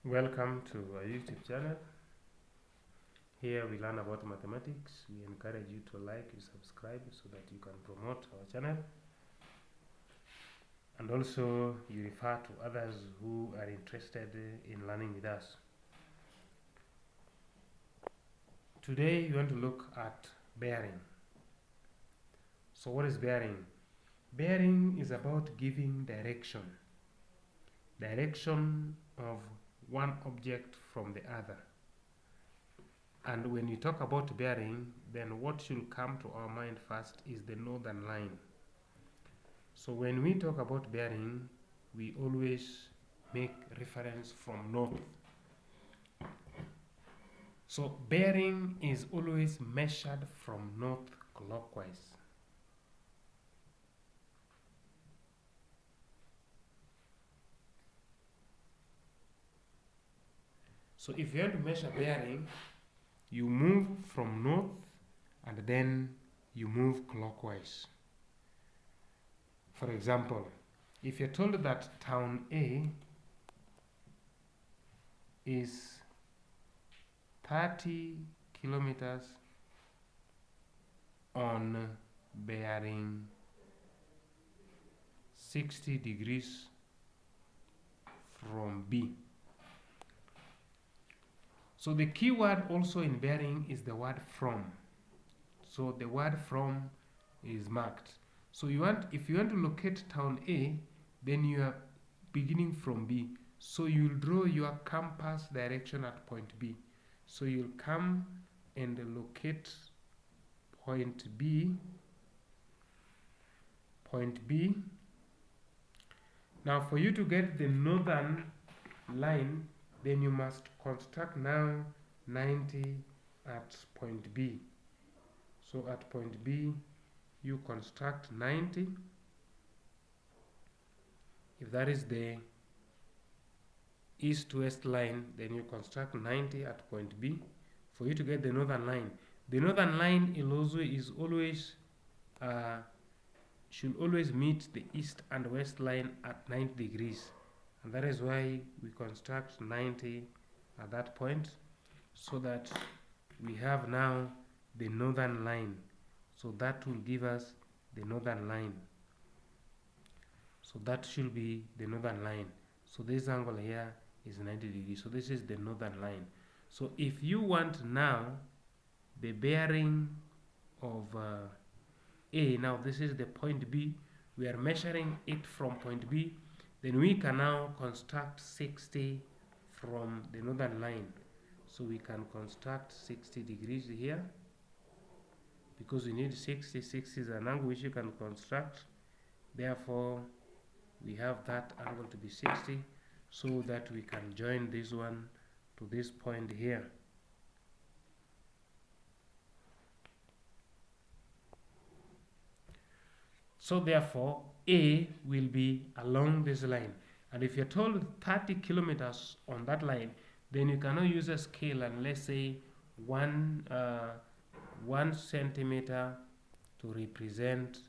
Welcome to our YouTube channel. Here we learn about mathematics. We encourage you to like, you subscribe so that you can promote our channel. And also you refer to others who are interested in learning with us. Today we want to look at bearing. So what is bearing? Bearing is about giving direction. Direction of one object from the other. And when you talk about bearing, then what should come to our mind first is the northern line. So when we talk about bearing, we always make reference from north. So bearing is always measured from north clockwise. So if you want to measure bearing, you move from north and then you move clockwise. For example, if you're told that town A is 30 kilometers on bearing 60 degrees from B. So the key word also in bearing is the word from. So the word from is marked. So if you want to locate town A, then you are beginning from B. So you'll draw your compass direction at point B. So you'll come and locate point B. Now for you to get the northern line, then you must construct now 90 at point B. So at point B, you construct 90. If that is the east-west line, then you construct 90 at point B for you to get the northern line. The northern line should always meet the east and west line at 90 degrees. And that is why we construct 90 at that point, so that we have now the northern line. So that will give us the northern line. So that should be the northern line. So this angle here is 90 degrees. So this is the northern line. So if you want now the bearing of A, now this is the point B, we are measuring it from point B, then we can now construct 60 from the northern line. So we can construct 60 degrees here, because we need 60. 60 is an angle which you can construct. Therefore, we have that angle to be 60, so that we can join this one to this point here. So therefore, A will be along this line. And if you're told 30 kilometers on that line, then you cannot use a scale and let's say 1 centimeter to represent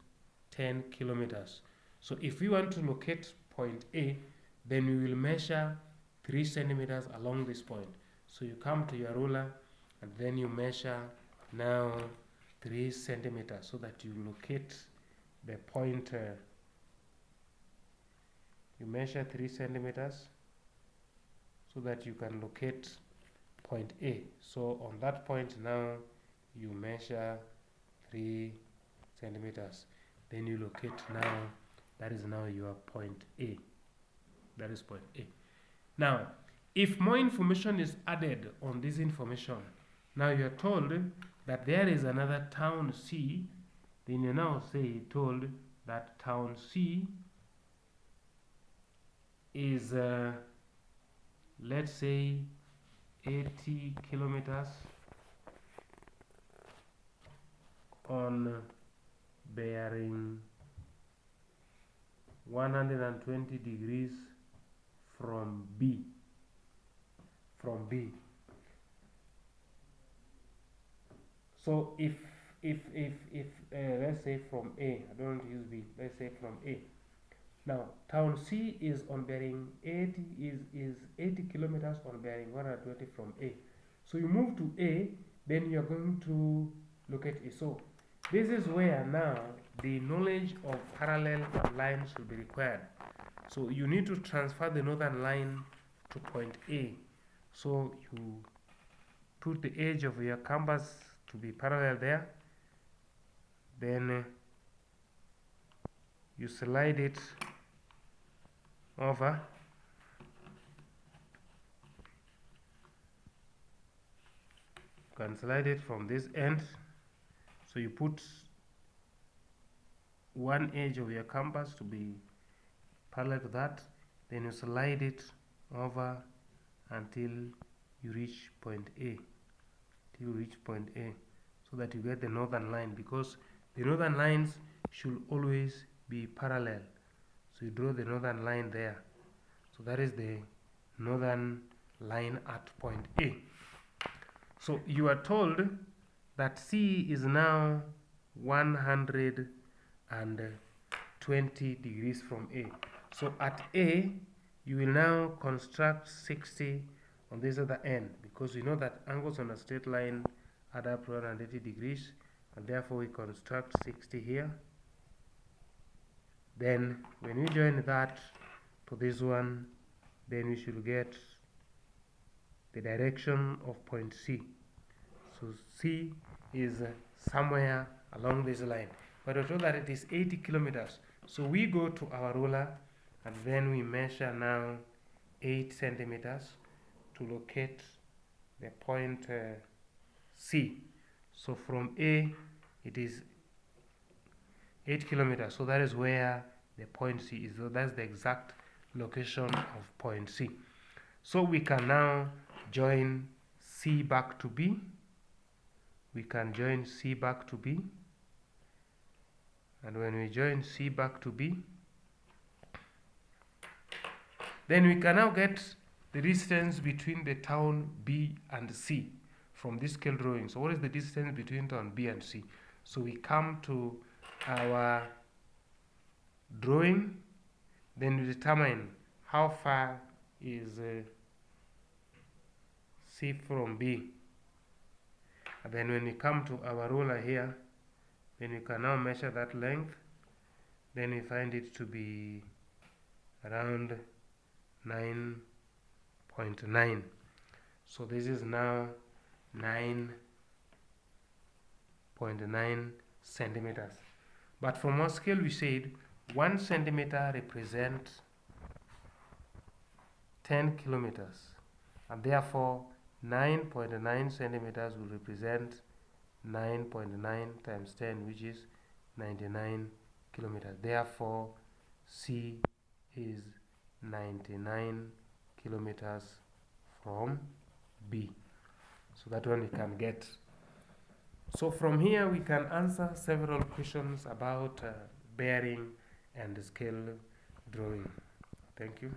10 kilometers. So if we want to locate point A, then we will measure 3 centimeters along this point. So you come to your ruler and then you measure now 3 centimeters so that you locate the point. You measure 3 centimeters so that you can locate point A. So on that point now you measure 3 centimeters. Then you locate now, that is now your point A. That is point A. Now, if more information is added on this information, now you are told that there is another town C, then you now told that town C is let's say 80 kilometers on bearing 120 degrees from B. So if let's say from A, I don't want to use B, let's say from A. Now town C is on bearing 80 is 80 kilometers on bearing 120 from A. So you move to A, then you are going to locate A. So this is where now the knowledge of parallel lines will be required. So you need to transfer the northern line to point A. So you put the edge of your compass to be parallel there, then you slide it over, you can slide it from this end. So you put one edge of your compass to be parallel to that, then you slide it over until you reach point A, so that you get the northern line, because the northern lines should always be parallel. So you draw the northern line there. So that is the northern line at point A. So you are told that C is now 120 degrees from A. So at A, you will now construct 60 on this other end, because we know that angles on a straight line add up to 180 degrees, and therefore we construct 60 here. Then when we join that to this one, then we should get the direction of point C. So C is somewhere along this line, but we're told that it is 80 kilometers. So we go to our ruler and then we measure now 8 centimeters to locate the point C. So from A it is 8 kilometers, so that is where the point C is. So that's the exact location of point C. So we can now join C back to B. We can join C back to B, and when we join C back to B, then we can now get the distance between the town B and C from this scale drawing. So what is the distance between town B and C? So we come to our drawing, then we determine how far is C from B. And then when we come to our ruler here, then we can now measure that length. Then we find it to be around 9.9. So this is now 9.9 centimeters. But from our scale we said 1 centimeter represents 10 kilometers, and therefore 9.9 centimeters will represent 9.9 times 10, which is 99 kilometers. Therefore C is 99 kilometers from B. So that one we can get. So from here we can answer several questions about bearing and scale drawing. Thank you.